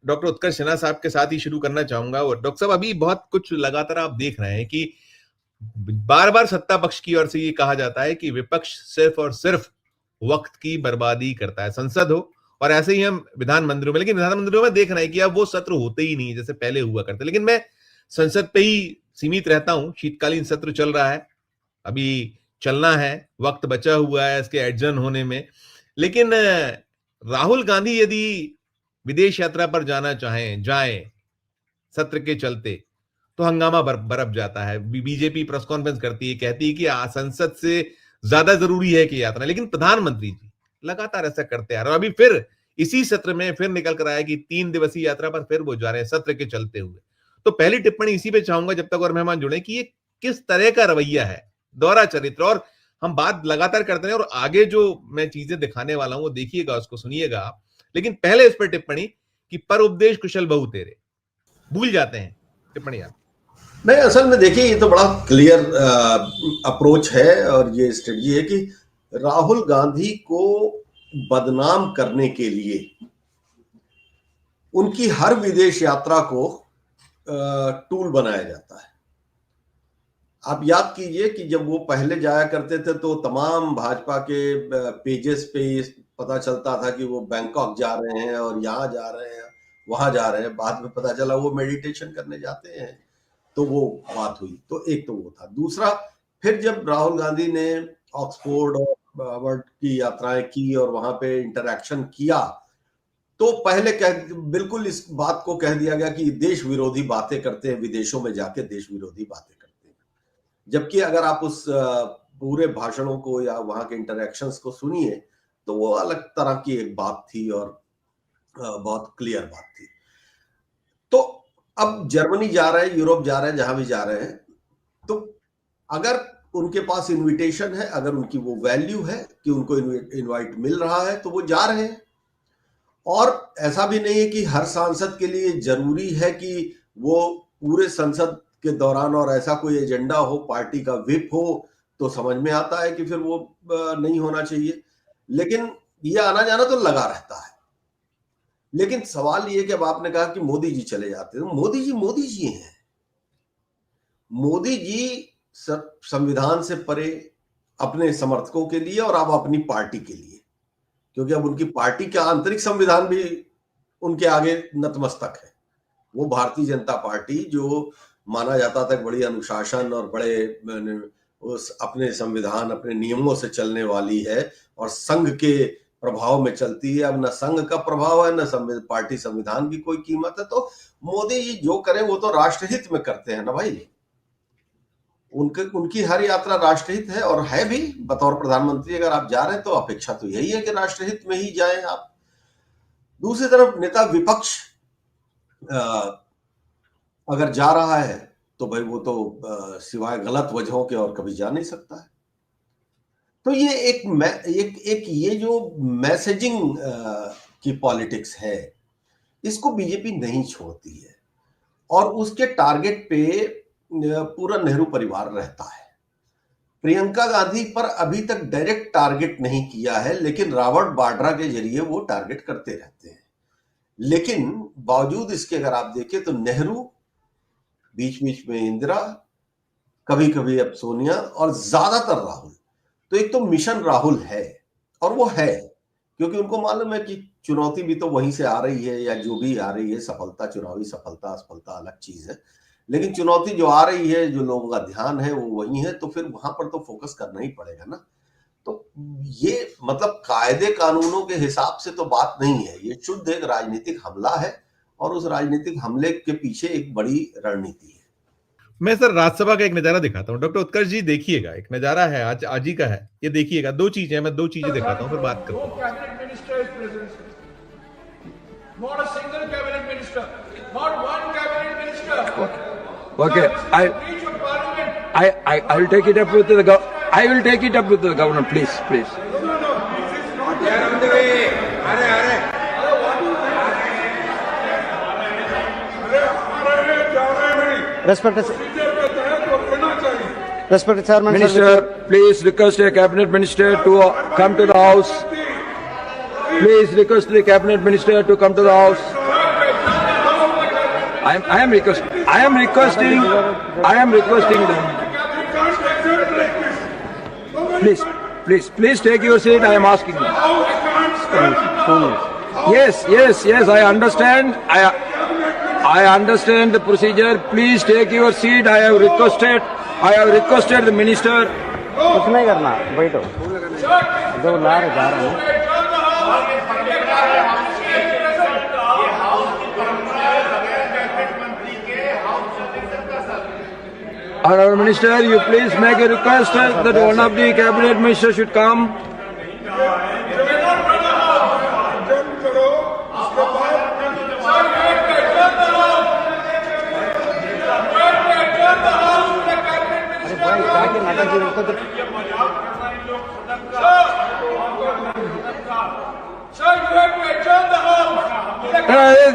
Doctor उत्कर्ष सिन्हा साहब के साथ ही शुरू करना चाहूंगा। और डॉक्टर साहब, अभी बहुत कुछ लगातार आप देख रहे हैं कि बार बार सत्ता पक्ष की ओर से ये कहा जाता है कि विपक्ष सिर्फ और सिर्फ वक्त की बर्बादी करता है, संसद हो और ऐसे ही हम विधान मंदिरों में, लेकिन विधान मंदिरों में देख रहे हैं कि अब वो सत्र होते ही नहीं जैसे पहले हुआ करते। लेकिन मैं संसद पे ही सीमित रहता हूं, शीतकालीन सत्र चल रहा है, अभी चलना है, वक्त बचा हुआ है इसके एडजर्न होने में। लेकिन राहुल गांधी यदि विदेश यात्रा पर जाना चाहें, जाएं सत्र के चलते, तो हंगामा बरप जाता है। बीजेपी प्रेस कॉन्फ्रेंस करती है, कहती है कि संसद से ज्यादा जरूरी है कि यात्रा, लेकिन प्रधानमंत्री जी लगातार ऐसा करते आ रहे हैं। अभी फिर इसी सत्र में फिर निकल कर आया कि 3 दिवसीय यात्रा पर फिर वो जा रहे हैं सत्र के चलते हुए। तो पहली टिप्पणी इसी पे चाहूंगा जब तक और मेहमान जुड़े, कि ये किस तरह का रवैया है, दोहरा चरित्र। और हम बात लगातार करते हैं और आगे जो मैं चीजें दिखाने वाला हूं वो देखिएगा, उसको सुनिएगा। लेकिन पहले इस पर टिप्पणी कि पर उपदेश कुशल बहु तेरे, भूल जाते हैं टिप्पणी आप। नहीं, असल में देखिए ये तो बड़ा क्लियर अप्रोच है और ये स्ट्रेटजी है कि राहुल गांधी को बदनाम करने के लिए उनकी हर विदेश यात्रा को टूल बनाया जाता है। आप याद कीजिए कि जब वो पहले जाया करते थे तो तमाम भाजपा के पेजेस पे पता चलता था कि वो बैंकॉक जा रहे हैं और यहाँ जा रहे हैं, वहां जा रहे हैं। बाद में पता चला वो मेडिटेशन करने जाते हैं, तो वो बात हुई। तो एक तो वो था। दूसरा, फिर जब राहुल गांधी ने ऑक्सफोर्ड और हार्वर्ड की यात्राएं की और वहां पे इंटरैक्शन किया, तो पहले बिल्कुल इस बात को कह दिया गया कि देश विरोधी बातें करते हैं, विदेशों में जाके देश विरोधी बातें करते हैं। जबकि अगर आप उस पूरे भाषणों को या वहां के इंटरैक्शंस को सुनिए तो वो अलग तरह की एक बात थी और बहुत क्लियर बात थी। तो अब जर्मनी जा रहे हैं, यूरोप जा रहे हैं, जहां भी जा रहे हैं, तो अगर उनके पास इनविटेशन है, अगर उनकी वो वैल्यू है कि उनको इनवाइट मिल रहा है, तो वो जा रहे हैं। और ऐसा भी नहीं है कि हर सांसद के लिए जरूरी है कि वो पूरे संसद के दौरान और ऐसा कोई एजेंडा हो, पार्टी का विप हो, तो समझ में आता है कि फिर वो नहीं होना चाहिए। लेकिन ये आना जाना तो लगा रहता है। लेकिन सवाल ये कि अब आपने कहा कि मोदी जी चले जाते हैं, तो मोदी जी हैं। मोदी जी संविधान से परे अपने समर्थकों के लिए और अब अपनी पार्टी के लिए, क्योंकि अब उनकी पार्टी का आंतरिक संविधान भी उनके आगे नतमस्तक है। वो भारतीय जनता पार्टी जो माना जाता था बड़ी अनुशासन और बड़े उस अपने संविधान, अपने नियमों से चलने वाली है और संघ के प्रभाव में चलती है। अब न संघ का प्रभाव है, न पार्टी संविधान की कोई कीमत है। तो मोदी जी जो करें वो तो राष्ट्रहित में करते हैं ना भाई। उनकी हर यात्रा राष्ट्रहित है और है भी। बतौर प्रधानमंत्री अगर आप जा रहे हैं तो अपेक्षा तो यही है कि राष्ट्रहित में ही जाएं आप। दूसरी तरफ नेता विपक्ष अगर जा रहा है तो भाई वो तो सिवाय गलत वजहों के और कभी जा नहीं सकता है। तो ये एक ये जो मैसेजिंग की पॉलिटिक्स है, इसको बीजेपी नहीं छोड़ती है और उसके टारगेट पे पूरा नेहरू परिवार रहता है। प्रियंका गांधी पर अभी तक डायरेक्ट टारगेट नहीं किया है, लेकिन रॉबर्ट वाड्रा के जरिए वो टारगेट करते रहते हैं। लेकिन बावजूद इसके अगर आप देखें तो नेहरू, बीच बीच में इंदिरा, कभी कभी अब सोनिया और ज्यादातर राहुल। तो एक तो मिशन राहुल है और वो है क्योंकि उनको मालूम है कि चुनौती भी तो वहीं से आ रही है, या जो भी आ रही है सफलता, चुनावी सफलता असफलता अलग चीज है, लेकिन चुनौती जो आ रही है, जो लोगों का ध्यान है वो वही है। तो फिर वहां पर तो फोकस करना ही पड़ेगा ना। तो ये मतलब कायदे कानूनों के हिसाब से तो बात नहीं है, ये शुद्ध एक राजनीतिक हमला है और उस राजनीतिक हमले के पीछे एक बड़ी रणनीति है। मैं सर राज्यसभा का एक नजारा दिखाता हूँ। डॉक्टर उत्कर्ष जी देखिएगा, एक नजारा है आज ही का है, ये देखिएगा। दो चीजें, मैं दो चीजें दिखाता हूँ फिर बात करता हूँ। Okay, I will take it up with the I will take it up with the governor, please. Respected Chairman, Minister, please request a cabinet minister to come to the house. Please request the cabinet minister to come to the house. I am requesting them. Please take your seat. I am asking you. Yes. I understand. I understand the procedure. Please take your seat. I have requested the minister. कुछ नहीं करना, बैठो। जो ला रहे जा रहे हैं। Honourable Minister, you please make a request that one of the cabinet ministers should come.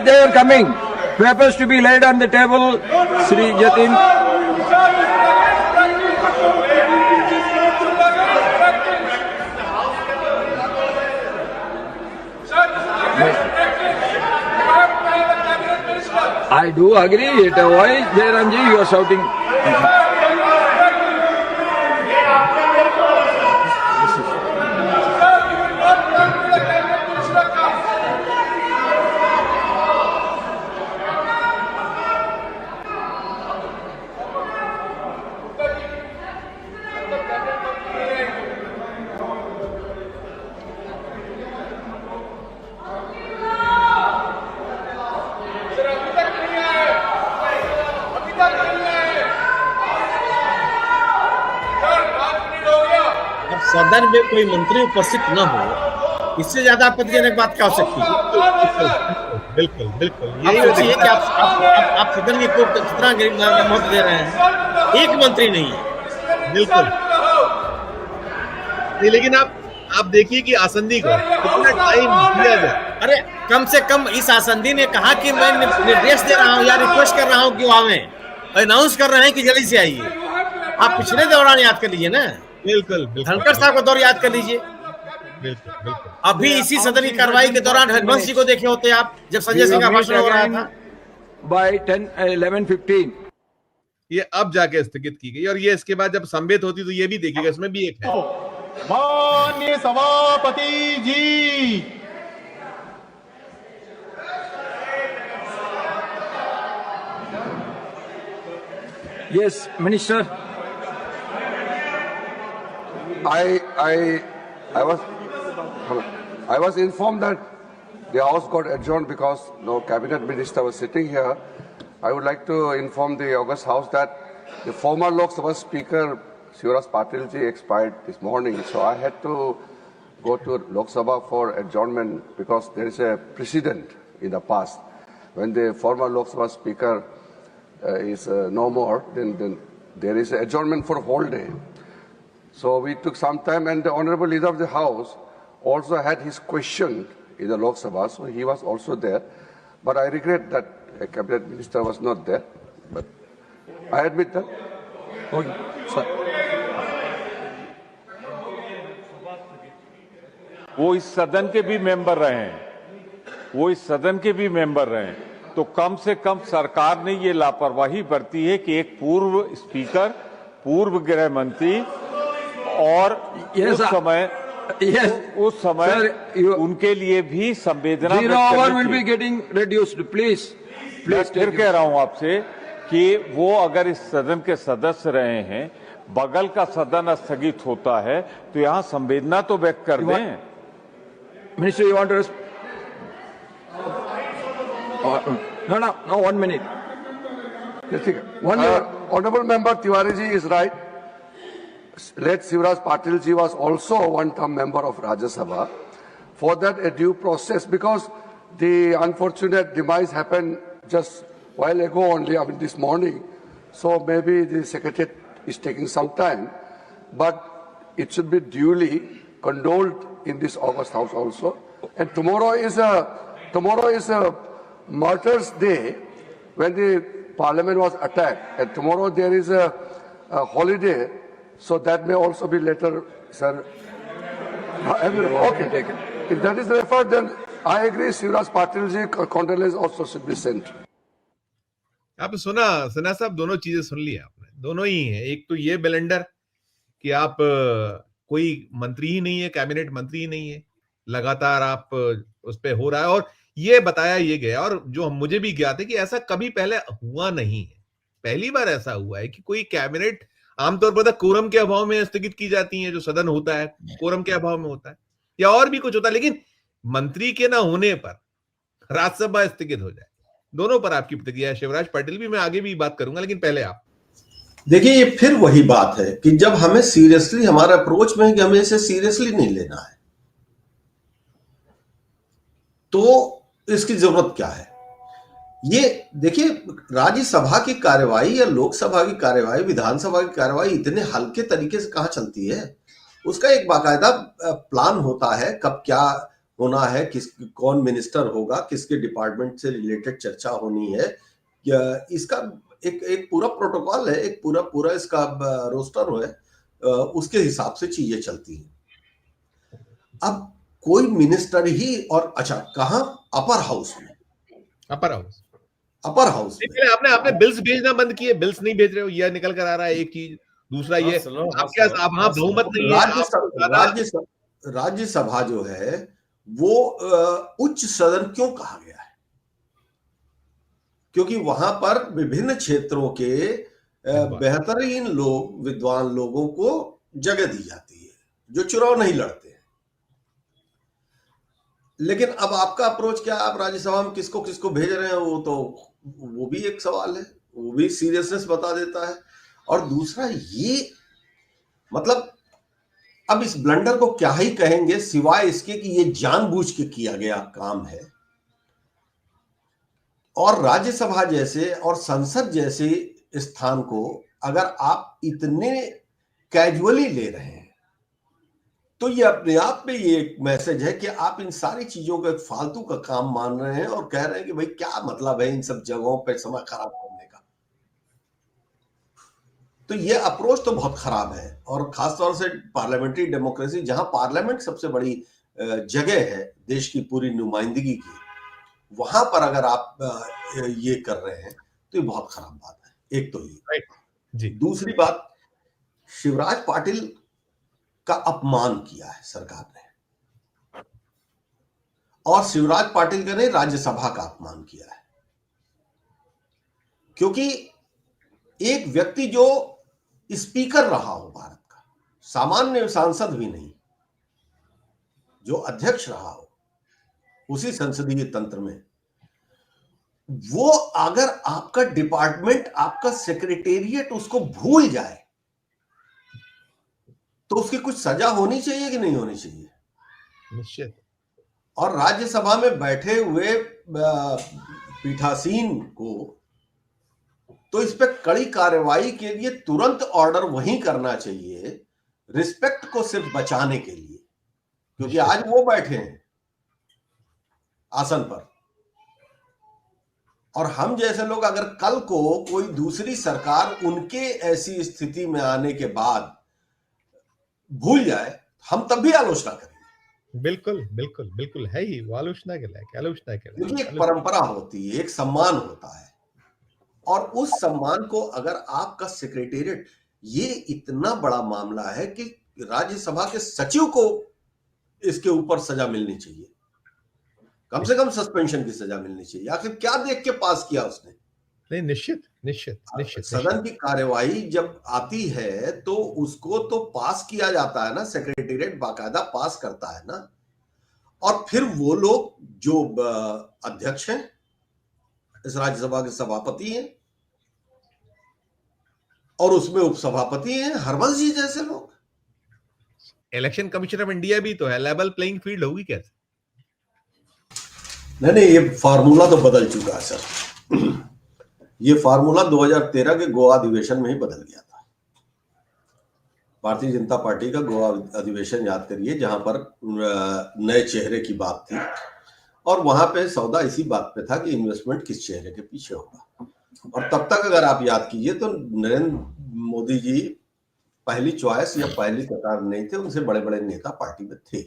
They are coming. Papers to be laid on the table. Sri Jatin. I do agree. Why, Jairamji, you are shouting? सदन में कोई मंत्री उपस्थित न हो, इससे ज्यादा आपत्तिजनक बात क्या हो सकती है? बिल्कुल बिल्कुल आप सोचिए कि आप सदन में कितना महत्व दे रहे हैं, एक मंत्री नहीं है। बिल्कुल नहीं, लेकिन आप देखिए कि आसंदी को कितना टाइम दिया जाए। अरे कम से कम इस आसंदी ने कहा कि मैं निर्देश दे रहा हूँ या रिक्वेस्ट कर रहा हूँ कि वो आवे, अनाउंस कर रहे हैं कि जल्दी से आइए। आप पिछले दौरान याद कर लीजिए ना, बिल्कुल धनखड़ साहब का दौर याद कर लीजिए। बिल्कुल अभी इसी सदन की कार्रवाई के दौरान हरिवंश जी को देखे होते आप, जब संजय सिंह का भाषण हो रहा था। By 11:15. ये अब जाके स्थगित की गई, और ये इसके बाद जब संबित होती तो ये भी देखिएगा, इसमें भी एक है। माननीय सभापति जी, Yes, Minister. I was informed that the House got adjourned because no cabinet minister was sitting here. I would like to inform the August House that the former Lok Sabha Speaker Shivraj Patil ji expired this morning, so I had to go to Lok Sabha for adjournment because there is a precedent in the past. When the former Lok Sabha Speaker is no more, then there is an adjournment for a whole day. So we took some time, and the Honourable Leader of the House also had his question in the Lok Sabha, so he was also there. But I regret that a cabinet minister was not there. But I admit that. Okay, sir. वो इस सदन के भी member रहे हैं, तो कम से कम सरकार ने ये लापरवाही बरती है कि एक पूर्व स्पीकर, पूर्व गृह मंत्री और उस समय उनके लिए भी संवेदना फिर कह रहा हूं आपसे कि वो अगर इस सदन के सदस्य रहे हैं, बगल का सदन स्थगित होता है तो यहां संवेदना तो व्यक्त कर दें। Minister, you want to respond? No, 1 minute. Honourable Member Tiwari ji is right. Late Shivraj Patil ji was also one-term member of Rajya Sabha. For that, a due process, because the unfortunate demise happened just a while ago only, I mean this morning. So maybe the Secretariat is taking some time, but it should be duly condoled in this August House also. And tomorrow is a Martyrs' Day, when the Parliament was attacked, and tomorrow there is a holiday, so that may also be later, sir. Okay, take it. If that is referred, then I agree. Shivraj Patil ji condolence also should be sent. आप सिन्हा साहब, दोनों चीजें सुन ली आपने, दोनों ही हैं। एक तो ये ब्लेंडर कि आप कोई मंत्री ही नहीं है, कैबिनेट मंत्री ही नहीं है, लगातार आप उस पे हो रहा है, और ये बताया ये गया, और जो मुझे भी ज्ञात है कि ऐसा कभी पहले हुआ नहीं है, पहली बार ऐसा हुआ है कि कोई कैबिनेट, आमतौर पर कोरम के अभाव में स्थगित की जाती है, जो सदन होता है कोरम के अभाव में होता है, या और भी कुछ होता है, लेकिन मंत्री के ना होने पर राज्यसभा स्थगित हो जाए। दोनों पर आपकी प्रतिक्रिया है। शिवराज पाटिल भी, मैं आगे भी बात करूंगा, लेकिन पहले आप। देखिए, ये फिर वही बात है कि जब हमें सीरियसली, हमारा अप्रोच में है कि हमें इसे सीरियसली नहीं लेना है, तो इसकी जरूरत क्या है? ये देखिए, राज्यसभा की कार्यवाही या लोकसभा की कार्यवाही, विधानसभा की कार्यवाही इतने हल्के तरीके से कहां चलती है। उसका एक बाकायदा प्लान होता है, कब क्या होना है, कौन मिनिस्टर होगा, किसके डिपार्टमेंट से रिलेटेड चर्चा होनी है, इसका एक पूरा प्रोटोकॉल है, एक पूरा इसका रोस्टर है, उसके हिसाब से चीजें चलती हैं। अब कोई मिनिस्टर ही, और अच्छा, कहां? अपर हाउस में, अपर हाउस में आपने बिल्स भेजना बंद किए, बिल्स नहीं भेज रहे हो, यह निकल कर आ रहा है एक चीज। दूसरा ये आपके पास बहुमत नहीं है। राज्यसभा जो है वो उच्च सदन क्यों कहा गया है? क्योंकि वहां पर विभिन्न क्षेत्रों के बेहतरीन लोग, विद्वान लोगों को जगह दी जाती है, जो चुनाव नहीं लड़ते हैं। लेकिन अब आपका अप्रोच क्या है? आप राज्यसभा में किसको किसको भेज रहे हैं, वो भी एक सवाल है, वो भी सीरियसनेस बता देता है। और दूसरा ये, मतलब अब इस ब्लंडर को क्या ही कहेंगे सिवाय इसके कि ये जानबूझ के किया गया काम है। और राज्यसभा जैसे और संसद जैसे स्थान को अगर आप इतने कैजुअली ले रहे हैं, तो ये अपने आप में ये एक मैसेज है कि आप इन सारी चीजों को एक फालतू का काम मान रहे हैं और कह रहे हैं कि भाई क्या मतलब है इन सब जगहों पे समय खराब करने का। तो ये अप्रोच तो बहुत खराब है, और खासतौर से पार्लियामेंट्री डेमोक्रेसी, जहां पार्लियामेंट सबसे बड़ी जगह है देश की पूरी नुमाइंदगी की, वहां पर अगर आप ये कर रहे हैं तो ये बहुत खराब बात है। एक तो ये, दूसरी बात, शिवराज पाटिल का अपमान किया है सरकार ने, और शिवराज पाटिल का नहीं, राज्यसभा का अपमान किया है। क्योंकि एक व्यक्ति जो स्पीकर रहा हो भारत का, सामान्य सांसद भी नहीं, जो अध्यक्ष रहा हो उसी संसदीय तंत्र में, वो अगर आपका डिपार्टमेंट, आपका सेक्रेटेरिएट उसको भूल जाए तो उसकी कुछ सजा होनी चाहिए कि नहीं होनी चाहिए? निश्चित। और राज्यसभा में बैठे हुए पीठासीन को तो इस पे कड़ी कार्रवाई के लिए तुरंत ऑर्डर वहीं करना चाहिए, रिस्पेक्ट को सिर्फ बचाने के लिए, क्योंकि आज वो बैठे हैं आसन पर, और हम जैसे लोग अगर कल को कोई दूसरी सरकार उनके ऐसी स्थिति में आने के बाद भूल जाए, हम तब भी आलोचना करेंगे। बिल्कुल बिल्कुल बिल्कुल, है ही वो आलोचना के लायक, आलोचना के लायक। क्योंकि एक परंपरा होती है, एक सम्मान होता है, और उस सम्मान को अगर आपका सेक्रेटेरिएट, ये इतना बड़ा मामला है कि राज्यसभा के सचिव को इसके ऊपर सजा मिलनी चाहिए, कम से कम सस्पेंशन की सजा मिलनी चाहिए। आखिर क्या देख के पास किया उसने? नहीं, निश्चित निश्चित निश्चित। सदन की कार्यवाही जब आती है तो उसको तो पास किया जाता है ना, सेक्रेटेरिएट बाकायदा पास करता है ना, और फिर वो लोग जो अध्यक्ष हैं, इस राज्यसभा के सभापति हैं, और उसमें उपसभापति हैं, हरवंश जी जैसे लोग। इलेक्शन कमीशन ऑफ इंडिया भी तो है, लेवल प्लेइंग फील्ड होगी कैसे? नहीं, ये फार्मूला तो बदल चुका है सर। ये फार्मूला 2013 के गोवा अधिवेशन में ही बदल गया था। भारतीय जनता पार्टी का गोवा अधिवेशन याद करिए, जहां पर नए चेहरे की बात थी, और वहां पे सौदा इसी बात पे था कि इन्वेस्टमेंट किस चेहरे के पीछे होगा। और तब तक अगर आप याद कीजिए तो नरेंद्र मोदी जी पहली चॉइस या पहली कतार नहीं थे, उनसे बड़े बड़े नेता पार्टी में थे।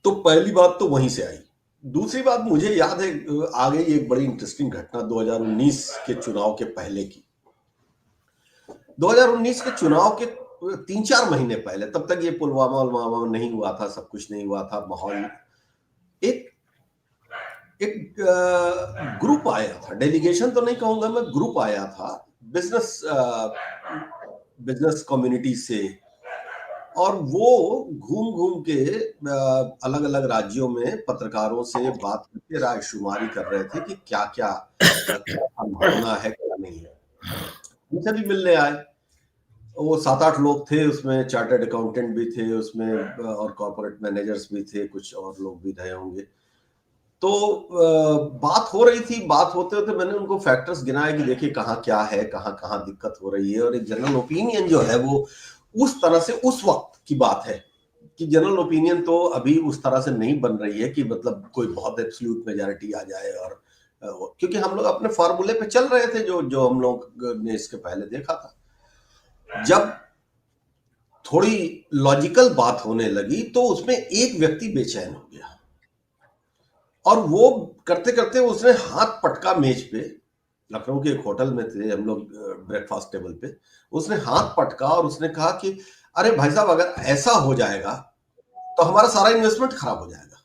तो पहली बात तो वहीं से आई, दूसरी बात मुझे याद है, आ गई एक बड़ी इंटरेस्टिंग घटना 2019 के चुनाव के पहले की। 2019 के चुनाव के 3-4 महीने पहले, तब तक ये पुलवामा नहीं हुआ था, सब कुछ नहीं हुआ था, माहौल, एक ग्रुप आया था, डेलीगेशन तो नहीं कहूंगा मैं, ग्रुप आया था बिजनेस कम्युनिटी से, और वो घूम घूम के अलग अलग राज्यों में पत्रकारों से बात करके रायशुमारी कर रहे थे कि क्या क्या संभावना है, क्या नहीं है। उनसे भी मिलने आए, वो 7-8 लोग थे उसमें, चार्टर्ड अकाउंटेंट भी थे उसमें, और कॉर्पोरेट मैनेजर्स भी थे, कुछ और लोग भी रहे होंगे। तो बात हो रही थी, बात होते होते मैंने उनको फैक्टर्स गिनाए कि देखिए कहाँ क्या है, कहाँ कहाँ दिक्कत हो रही है, और एक जनरल ओपिनियन जो है वो उस तरह से, उस वक्त की बात है कि जनरल ओपिनियन तो अभी उस तरह से नहीं बन रही है कि मतलब कोई बहुत एब्सोल्यूट मेजॉरिटी आ जाए, और क्योंकि हम लोग अपने फॉर्मूले पे चल रहे थे जो हम लोग ने इसके पहले देखा था। जब थोड़ी लॉजिकल बात होने लगी तो उसमें एक व्यक्ति बेचैन हो गया, और वो करते करते उसने हाथ पटका मेज पे, लखनऊ के एक होटल में थे हम लोग ब्रेकफास्ट टेबल पे, उसने हाथ पटका और उसने कहा कि अरे भाई साहब, अगर ऐसा हो जाएगा तो हमारा सारा इन्वेस्टमेंट खराब हो जाएगा।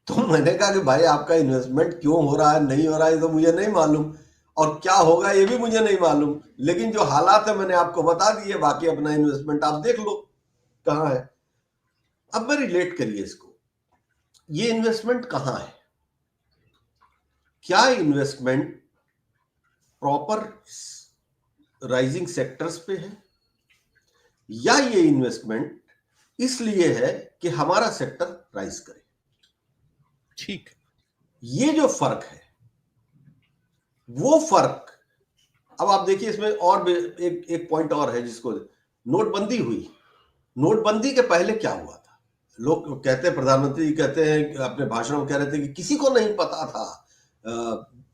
तो मैंने कहा कि भाई आपका इन्वेस्टमेंट क्यों हो रहा है, नहीं हो रहा है, तो मुझे नहीं मालूम, और क्या होगा ये भी मुझे नहीं मालूम, लेकिन जो हालात है मैंने आपको बता दिए, बाकी अपना इन्वेस्टमेंट आप देख लो कहाँ है। अब मैं रिलेट करिए इसको, ये इन्वेस्टमेंट कहां है? क्या इन्वेस्टमेंट प्रॉपर राइजिंग सेक्टर्स पे है, या ये इन्वेस्टमेंट इसलिए है कि हमारा सेक्टर राइज करे? ठीक, ये जो फर्क है, वो फर्क, अब आप देखिए इसमें और भी एक पॉइंट और है, जिसको नोटबंदी हुई। नोटबंदी के पहले क्या हुआ था? लोग कहते हैं, प्रधानमंत्री जी कहते हैं अपने भाषण में, कह रहे थे कि किसी को नहीं पता था,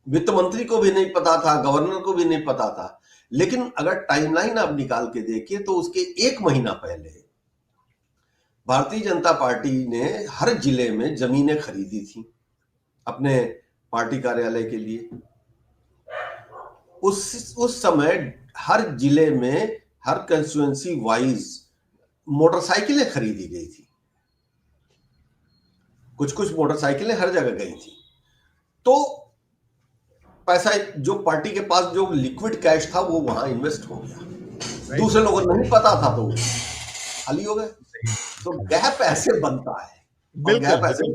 वित्त मंत्री को भी नहीं पता था, गवर्नर को भी नहीं पता था। लेकिन अगर टाइमलाइन आप निकाल के देखिए तो उसके 1 महीना पहले भारतीय जनता पार्टी ने हर जिले में जमीनें खरीदी थी अपने पार्टी कार्यालय के लिए। उस समय हर जिले में, हर कंस्टिट्यूएंसी वाइज मोटरसाइकिलें खरीदी गई थी, कुछ मोटरसाइकिलें हर जगह गई थी। तो पैसा जो पार्टी के पास जो लिक्विड कैश था वो वहां इन्वेस्ट हो गया, दूसरे लोगों को नहीं पता था तो खाली हो गए। तो गैप ऐसे बनता है, और गैप ऐसे